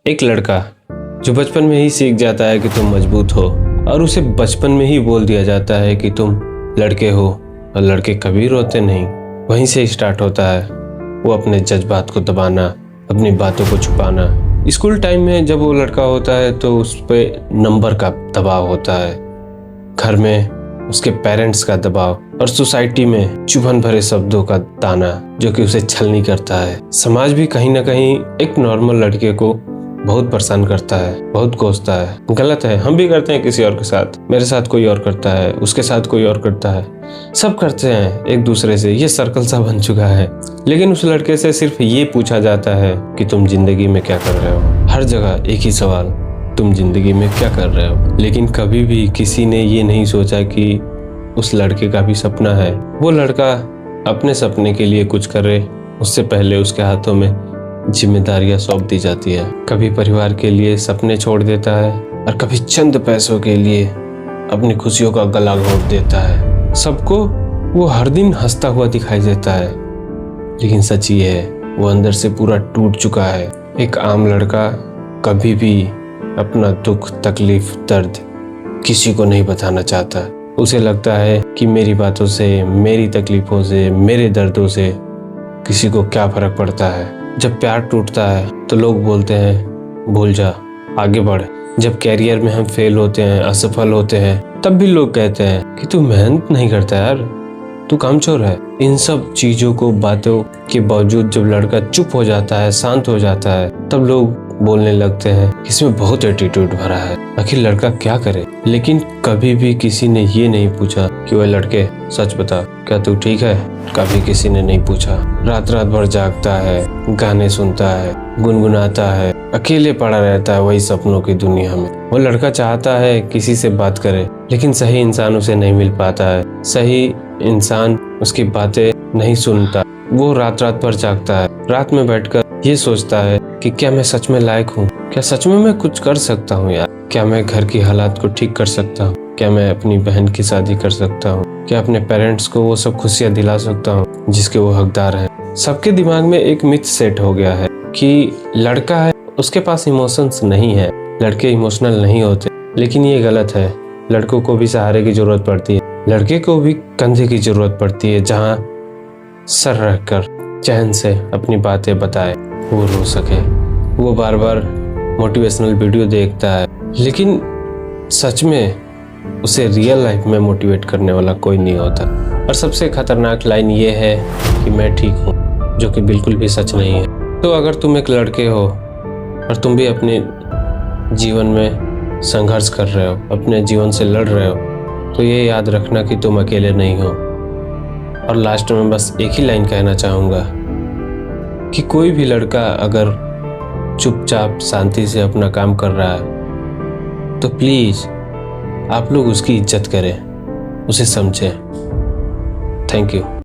एक लड़का जो बचपन में ही सीख जाता है कि तुम मजबूत हो और उसे बचपन में ही बोल दिया जाता है कि तुम लड़के हो और लड़के कभी रोते नहीं, वहीं से स्टार्ट होता है वो अपने जज्बात को दबाना, अपनी बातों को छुपाना। स्कूल टाइम में जब वो लड़का होता है तो उस पर नंबर का दबाव होता है, घर में उसके पेरेंट्स का दबाव और सोसाइटी में चुभन भरे शब्दों का ताना जो कि उसे छलनी करता है। समाज भी कहीं ना कहीं एक नॉर्मल लड़के को बहुत परेशान करता है, बहुत कोसता है। गलत है, हम भी करते हैं किसी और के साथ, मेरे साथ कोई और करता है, उसके साथ कोई और करता है, सब करते हैं एक दूसरे से, ये सर्कल सा बन चुका है। लेकिन उस लड़के से सिर्फ ये पूछा जाता है कि तुम जिंदगी में क्या कर रहे हो। हर जगह एक ही सवाल, तुम जिंदगी में क्या कर रहे हो। लेकिन कभी भी किसी ने ये नहीं सोचा कि उस लड़के का भी सपना है, वो लड़का अपने सपने के लिए कुछ करे उससे पहले उसके हाथों में जिम्मेदारियां सौंप दी जाती है। कभी परिवार के लिए सपने छोड़ देता है और कभी चंद पैसों के लिए अपनी खुशियों का गला घोट देता है। सबको वो हर दिन हंसता हुआ दिखाई देता है, लेकिन सच ये है वो अंदर से पूरा टूट चुका है। एक आम लड़का कभी भी अपना दुख, तकलीफ, दर्द किसी को नहीं बताना चाहता। उसे लगता है कि मेरी बातों से, मेरी तकलीफों से, मेरे दर्दों से किसी को क्या फर्क पड़ता है। जब प्यार टूटता है तो लोग बोलते हैं भूल जा, आगे बढ़। जब कैरियर में हम फेल होते हैं, असफल होते हैं, तब भी लोग कहते हैं कि तू मेहनत नहीं करता यार, तू कामचोर है। इन सब चीजों को, बातों के बावजूद जब लड़का चुप हो जाता है, शांत हो जाता है, तब लोग बोलने लगते हैं कि इसमें बहुत एटीट्यूड भरा है, आखिर लड़का क्या करे। लेकिन कभी भी किसी ने ये नहीं पूछा कि वह लड़के सच बता, क्या तू ठीक है। कभी किसी ने नहीं पूछा। रात रात भर जागता है, गाने सुनता है, गुनगुनाता है, अकेले पड़ा रहता है वही सपनों की दुनिया में। वो लड़का चाहता है किसी से बात करे, लेकिन सही इंसान उसे नहीं मिल पाता है, सही इंसान उसकी बातें नहीं सुनता। वो रात रात भर जागता है, रात में बैठकर ये सोचता है कि क्या मैं सच में लायक हूँ, क्या सच में मैं कुछ कर सकता हूँ यार, क्या मैं घर की हालात को ठीक कर सकता हूँ, क्या मैं अपनी बहन की शादी कर सकता हूँ, क्या अपने पेरेंट्स को वो सब खुशियाँ दिला सकता हूँ जिसके वो हकदार हैं। सबके दिमाग में एक मिथ सेट हो गया है कि लड़का है उसके पास इमोशंस नहीं है, लड़के इमोशनल नहीं होते। लेकिन ये गलत है, लड़कों को भी सहारे की जरूरत पड़ती है, लड़के को भी कंधे की जरूरत पड़ती है जहाँ सर रखकर चैन से अपनी बातें बताए, वो रो सके। वो बार बार मोटिवेशनल वीडियो देखता है, लेकिन सच में उसे रियल लाइफ में मोटिवेट करने वाला कोई नहीं होता। और सबसे खतरनाक लाइन ये है कि मैं ठीक हूँ, जो कि बिल्कुल भी सच नहीं है। तो अगर तुम एक लड़के हो और तुम भी अपने जीवन में संघर्ष कर रहे हो, अपने जीवन से लड़ रहे हो, तो ये याद रखना कि तुम अकेले नहीं हो। और लास्ट में बस एक ही लाइन कहना चाहूँगा कि कोई भी लड़का अगर चुपचाप शांति से अपना काम कर रहा है तो प्लीज़ आप लोग उसकी इज्जत करें, उसे समझें। Thank you.